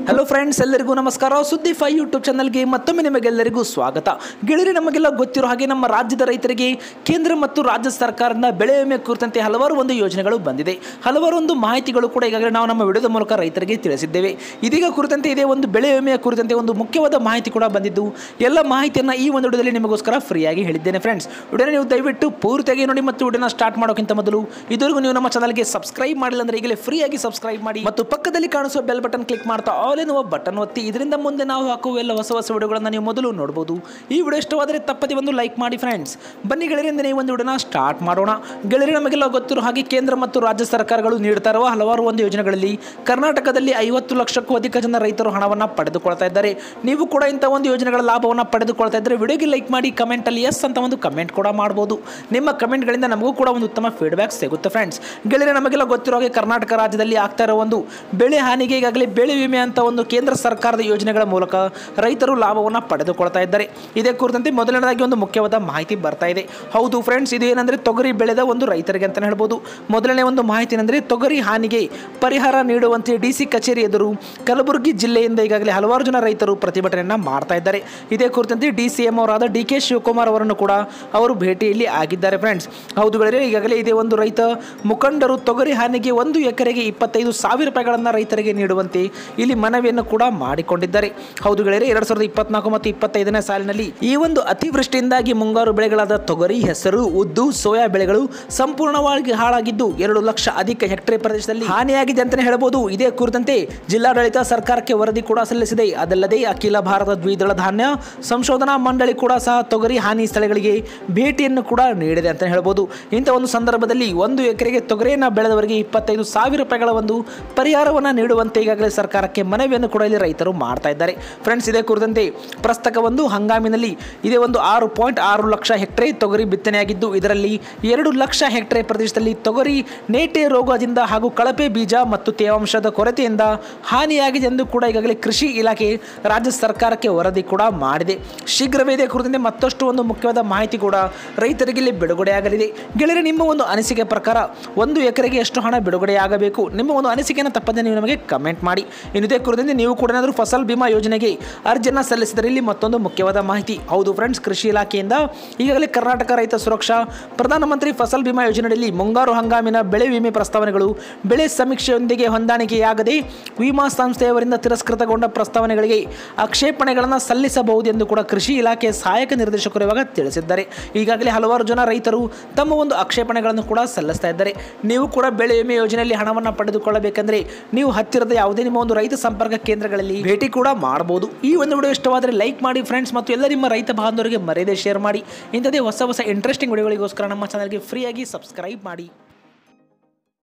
Hello friends, ಎಲ್ಲರಿಗೂ ನಮಸ್ಕಾರ. ಸುದ್ದಿ 5 ಯೂಟ್ಯೂಬ್ ಚಾನಲ್ಗೆ ಮತ್ತೊಮ್ಮೆ ನಿಮಗೆಲ್ಲರಿಗೂ ಸ್ವಾಗತ. ಗೆಳೆಯರೇ, ನಮಗೆಲ್ಲ ಗೊತ್ತಿರೋ ಹಾಗೆ ನಮ್ಮ ರಾಜ್ಯದ ರೈತರಿಗೆ ಕೇಂದ್ರ ಮತ್ತು ರಾಜ್ಯ ಸರ್ಕಾರದಿಂದ ಬೆಳೆ ವಿಮೆ ಕುರಿತಂತೆ ಹಲವಾರು ಯೋಜನೆಗಳು ಬಂದಿದೆ. ಹಲವಾರು ಮಾಹಿತಿಗಳು ಕೂಡ ಈಗಾಗಲೇ ನಾವು ನಮ್ಮ ವಿಡಿಯೋದ ಮೂಲಕ ರೈತರಿಗೆ ತಿಳಿಸಿದ್ದೇವೆ. ಇದೀಗ ಕುರಿತಂತೆ ಇದೇ ಒಂದು ಬೆಳೆ ವಿಮೆಯ ಕುರಿತಂತೆ ಒಂದು ಮುಖ್ಯವಾದ ಮಾಹಿತಿ ಕೂಡ ಬಂದಿದ್ದು, ಎಲ್ಲ ಮಾಹಿತಿಯನ್ನು ಈ ಒಂದು ವಿಡಿಯೋದಲ್ಲಿ ನಿಮಗೋಸ್ಕರ ಫ್ರೀಯಾಗಿ ಹೇಳಿದ್ದೇನೆ. ಫ್ರೆಂಡ್ಸ್, ವಿಡಿಯೋನ ನೀವು ದಯವಿಟ್ಟು ಪೂರ್ತಿಯಾಗಿ ನೋಡಿ ಮತ್ತು ವಿಡಿಯೋನ ಸ್ಟಾರ್ಟ್ ಮಾಡೋಕ್ಕಿಂತ ಮೊದಲು ಇದುವರೆಗೂ ನೀವು ನಮ್ಮ ಚಾನಲ್ಗೆ ಸಬ್ಸ್ಕ್ರೈಬ್ ಮಾಡಿಲ್ಲ ಅಂದರೆ ಈಗಲೇ ಫ್ರೀಯಾಗಿ ಸಬ್ಸ್ಕ್ರೈಬ್ ಮಾಡಿ ಮತ್ತು ಪಕ್ಕದಲ್ಲಿ ಕಾಣಿಸುವ ಬೆಲ್ ಬಟನ್ ಕ್ಲಿಕ್ ಮಾಡ್ತಾ ಆಲ್ ಎನ್ನುವ ಬಟನ್ ಒತ್ತಿ. ಇದರಿಂದ ಮುಂದೆ ನಾವು ಹಾಕುವ ಎಲ್ಲ ಹೊಸ ವಿಡಿಯೋಗಳನ್ನು ನೀವು ಮೊದಲು ನೋಡಬಹುದು. ಈ ವಿಡಿಯೋ ಇಷ್ಟವಾದರೆ ತಪ್ಪದೆ ಒಂದು ಲೈಕ್ ಮಾಡಿ. ಫ್ರೆಂಡ್ಸ್, ಬನ್ನಿ ಗೆಳೆಯರಿಂದ ನೀವು ಒಂದು ವಿಡಿಯೋನ ಸ್ಟಾರ್ಟ್ ಮಾಡೋಣ. ಗೆಳೆಯರೇ, ನಮಗೆಲ್ಲ ಗೊತ್ತಿರೋ ಹಾಗೆ ಕೇಂದ್ರ ಮತ್ತು ರಾಜ್ಯ ಸರ್ಕಾರಗಳು ನೀಡ್ತಾ ಇರುವ ಹಲವಾರು ಯೋಜನೆಗಳಲ್ಲಿ ಕರ್ನಾಟಕದಲ್ಲಿ 50 ಲಕ್ಷಕ್ಕೂ ಅಧಿಕ ಜನ ರೈತರು ಹಣವನ್ನು ಪಡೆದುಕೊಳ್ತಾ ಇದ್ದಾರೆ. ನೀವು ಕೂಡ ಇಂಥ ಯೋಜನೆಗಳ ಲಾಭವನ್ನು ಪಡೆದುಕೊಳ್ತಾ ಇದ್ದರೆ ವಿಡಿಯೋಗೆ ಲೈಕ್ ಮಾಡಿ, ಕಮೆಂಟ್ ಅಲ್ಲಿ ಎಸ್ ಅಂತ ಒಂದು ಕಮೆಂಟ್ ಕೂಡ ಮಾಡಬಹುದು. ನಿಮ್ಮ ಕಮೆಂಟ್ಗಳಿಂದ ನಮಗೂ ಕೂಡ ಒಂದು ಉತ್ತಮ ಫೀಡ್ಬ್ಯಾಕ್ ಸಿಗುತ್ತೆ. ಫ್ರೆಂಡ್ಸ್, ಗೆಳೆಯರೇ, ನಮಗೆಲ್ಲ ಗೊತ್ತಿರೋ ಹಾಗೆ ಕರ್ನಾಟಕ ರಾಜ್ಯದಲ್ಲಿ ಆಗ್ತಾ ಇರೋ ಬೆಳೆ ಹಾನಿಗೆ ಈಗಾಗಲೇ ಬೆಳೆ ವಿಮೆ ಅಂತ ಕೇಂದ್ರ ಸರ್ಕಾರದ ಯೋಜನೆಗಳ ಮೂಲಕ ರೈತರು ಲಾಭವನ್ನು ಪಡೆದುಕೊಳ್ತಾ ಇದ್ದಾರೆ. ಇದೇ ಕುರಿತಂತೆ ಮೊದಲನೇದಾಗಿ ಮುಖ್ಯವಾದ ಮಾಹಿತಿ ಬರ್ತಾ ಇದೆ. ಹೌದು ಫ್ರೆಂಡ್ಸ್, ಇದು ಏನಂದ್ರೆ ತೊಗರಿ ಬೆಳೆದ ರೈತರಿಗೆ ಅಂತ ಹೇಳ್ಬೋದು. ಮೊದಲನೇ ಮಾಹಿತಿ ಏನಂದ್ರೆ ತೊಗರಿ ಹಾನಿಗೆ ಪರಿಹಾರ ನೀಡುವಂತೆ ಡಿಸಿ ಕಚೇರಿ ಎದುರು ಕಲಬುರಗಿ ಜಿಲ್ಲೆಯಿಂದ ಈಗಾಗಲೇ ಹಲವಾರು ಜನ ರೈತರು ಪ್ರತಿಭಟನೆಯನ್ನ ಮಾಡ್ತಾ ಇದ್ದಾರೆ. ಇದೇ ಕುರಿತಂತೆ DCM ಅವರಾದ DK ಶಿವಕುಮಾರ್ ಅವರನ್ನು ಕೂಡ ಅವರು ಭೇಟಿಯಲ್ಲಿ ಆಗಿದ್ದಾರೆ. ಫ್ರೆಂಡ್ಸ್, ಹೌದು ಗೆಳೆಯರೇ, ಈಗಾಗಲೇ ಇದೇ ರೈತ ಮುಖಂಡರು ತೊಗರಿ ಹಾನಿಗೆ 1 ಎಕರೆಗೆ 25,000 ರೂಪಾಯಿಗಳನ್ನು ರೈತರಿಗೆ ನೀಡುವಂತೆ ಇಲ್ಲಿ ಮನವಿಯನ್ನು ಕೂಡ ಮಾಡಿಕೊಂಡಿದ್ದಾರೆ. ಹೌದು ಗೆಳೆಯರೇ, 2024 ಮತ್ತು 25ನೇ ಸಾಲಿನಲ್ಲಿ ಈ ಅತಿವೃಷ್ಟಿಯಿಂದಾಗಿ ಮುಂಗಾರು ಬೆಳೆಗಳಾದ ತೊಗರಿ, ಹೆಸರು, ಉದ್ದು, ಸೋಯಾ ಬೆಳೆಗಳು ಸಂಪೂರ್ಣವಾಗಿ ಹಾಳಾಗಿದ್ದು 2 ಲಕ್ಷ ಅಧಿಕ ಹೆಕ್ಟೇರ್ ಪ್ರದೇಶದಲ್ಲಿ ಹಾನಿಯಾಗಿದೆ ಅಂತಾನೆ ಹೇಳಬಹುದು. ಇದೇ ಕುರಿತಂತೆ ಜಿಲ್ಲಾಡಳಿತ ಸರ್ಕಾರಕ್ಕೆ ವರದಿ ಕೂಡ ಸಲ್ಲಿಸಿದೆ. ಅದಲ್ಲದೆ ಅಖಿಲ ಭಾರತ ದ್ವಿದಳ ಧಾನ್ಯ ಸಂಶೋಧನಾ ಮಂಡಳಿ ಕೂಡ ಸಹ ತೊಗರಿ ಹಾನಿ ಸ್ಥಳಗಳಿಗೆ ಭೇಟಿಯನ್ನು ಕೂಡ ನೀಡಿದೆ ಅಂತ ಹೇಳಬಹುದು. ಇಂಥ ಸಂದರ್ಭದಲ್ಲಿ 1 ಎಕರೆಗೆ ತೊಗರಿಯನ್ನು ಬೆಳೆದವರಿಗೆ 25,000 ರೂಪಾಯಿಗಳ ಪರಿಹಾರವನ್ನು ನೀಡುವಂತೆ ಈಗಾಗಲೇ ಸರ್ಕಾರಕ್ಕೆ ಮನವಿಯನ್ನು ಕೂಡ ಇಲ್ಲಿ ರೈತರು ಮಾಡ್ತಾ ಇದ್ದಾರೆ. ಫ್ರೆಂಡ್ಸ್, ಇದೇ ಕುರಿತಂತೆ ಪ್ರಸ್ತಕ ಹಂಗಾಮಿನಲ್ಲಿ ಇದೇ 6.6 ಲಕ್ಷ ಹೆಕ್ಟೇರ್ ತೊಗರಿ ಬಿತ್ತನೆಯಾಗಿದ್ದು, ಇದರಲ್ಲಿ 2 ಲಕ್ಷ ಹೆಕ್ಟೇರ್ ಪ್ರದೇಶದಲ್ಲಿ ತೊಗರಿ ನೇಟೆ ರೋಗದಿಂದ ಹಾಗೂ ಕಳಪೆ ಬೀಜ ಮತ್ತು ತೇವಾಂಶದ ಕೊರತೆಯಿಂದ ಹಾನಿಯಾಗಿದೆ ಎಂದು ಕೂಡ ಈಗಾಗಲೇ ಕೃಷಿ ಇಲಾಖೆ ರಾಜ್ಯ ಸರ್ಕಾರಕ್ಕೆ ವರದಿ ಕೂಡ ಮಾಡಿದೆ. ಶೀಘ್ರವೇ ಇದೇ ಕುರಿತಂತೆ ಮತ್ತಷ್ಟು ಮುಖ್ಯವಾದ ಮಾಹಿತಿ ಕೂಡ ರೈತರಿಗೆ ಇಲ್ಲಿ ಬಿಡುಗಡೆಯಾಗಲಿದೆ. ಗೆಳೆಯರೆ, ನಿಮ್ಮ ಅನಿಸಿಕೆ ಪ್ರಕಾರ 1 ಎಕರೆಗೆ ಎಷ್ಟು ಹಣ ಬಿಡುಗಡೆಯಾಗಬೇಕು? ನಿಮ್ಮ ಅನಿಸಿಕೆಯನ್ನು ತಪ್ಪದೆ ನೀವು ನಮಗೆ ಕಮೆಂಟ್ ಮಾಡಿ. ಇದೇ ಕುರಿತಂತೆ ನೀವು ಕೂಡ ಏನಾದರೂ ಫಸಲ್ ಬಿಮಾ ಯೋಜನೆಗೆ ಅರ್ಜಿಯನ್ನು ಸಲ್ಲಿಸಿದರೆ ಇಲ್ಲಿ ಮತ್ತೊಂದು ಮುಖ್ಯವಾದ ಮಾಹಿತಿ. ಹೌದು ಫ್ರೆಂಡ್ಸ್, ಕೃಷಿ ಇಲಾಖೆಯಿಂದ ಈಗಾಗಲೇ ಕರ್ನಾಟಕ ರೈತ ಸುರಕ್ಷಾ ಪ್ರಧಾನಮಂತ್ರಿ ಫಸಲ್ ಬಿಮಾ ಯೋಜನೆಯಲ್ಲಿ ಮುಂಗಾರು ಹಂಗಾಮಿನ ಬೆಳೆ ವಿಮೆ ಪ್ರಸ್ತಾವನೆಗಳು ಬೆಳೆ ಸಮೀಕ್ಷೆಯೊಂದಿಗೆ ಹೊಂದಾಣಿಕೆಯಾಗದೆ ವಿಮಾ ಸಂಸ್ಥೆಯವರಿಂದ ತಿರಸ್ಕೃತಗೊಂಡ ಪ್ರಸ್ತಾವನೆಗಳಿಗೆ ಆಕ್ಷೇಪಣೆಗಳನ್ನು ಸಲ್ಲಿಸಬಹುದು ಎಂದು ಕೂಡ ಕೃಷಿ ಇಲಾಖೆ ಸಹಾಯಕ ನಿರ್ದೇಶಕರು ಇವಾಗ ತಿಳಿಸಿದ್ದಾರೆ. ಈಗಾಗಲೇ ಹಲವಾರು ಜನ ರೈತರು ತಮ್ಮ ಆಕ್ಷೇಪಣೆಗಳನ್ನು ಕೂಡ ಸಲ್ಲಿಸ್ತಾ ಇದ್ದಾರೆ. ನೀವು ಕೂಡ ಬೆಳೆ ವಿಮೆ ಯೋಜನೆಯಲ್ಲಿ ಹಣವನ್ನು ಪಡೆದುಕೊಳ್ಳಬೇಕಂದ್ರೆ ನೀವು ಹತ್ತಿರದ ಯಾವುದೇ ನಿಮ್ಮ ರೈತ ಸಂಪರ್ಕ ಕೇಂದ್ರಗಳಲ್ಲಿ ಭೇಟಿ ಕೂಡ ಮಾಡಬಹುದು. ಈ ವಿಡಿಯೋ ಇಷ್ಟವಾದರೆ ಲೈಕ್ ಮಾಡಿ ಫ್ರೆಂಡ್ಸ್, ಮತ್ತು ಎಲ್ಲ ನಿಮ್ಮ ರೈತ ಬಾಂಧವರಿಗೆ ಮರೆಯದೆ ಶೇರ್ ಮಾಡಿ. ಇಂಥದೇ ಹೊಸ ಇಂಟ್ರೆಸ್ಟಿಂಗ್ ವಿಡಿಯೋಗಳಿಗೋಸ್ಕರ ನಮ್ಮ ಚಾನಲ್ಗೆ ಫ್ರೀಯಾಗಿ ಸಬ್ಸ್ಕ್ರೈಬ್ ಮಾಡಿ.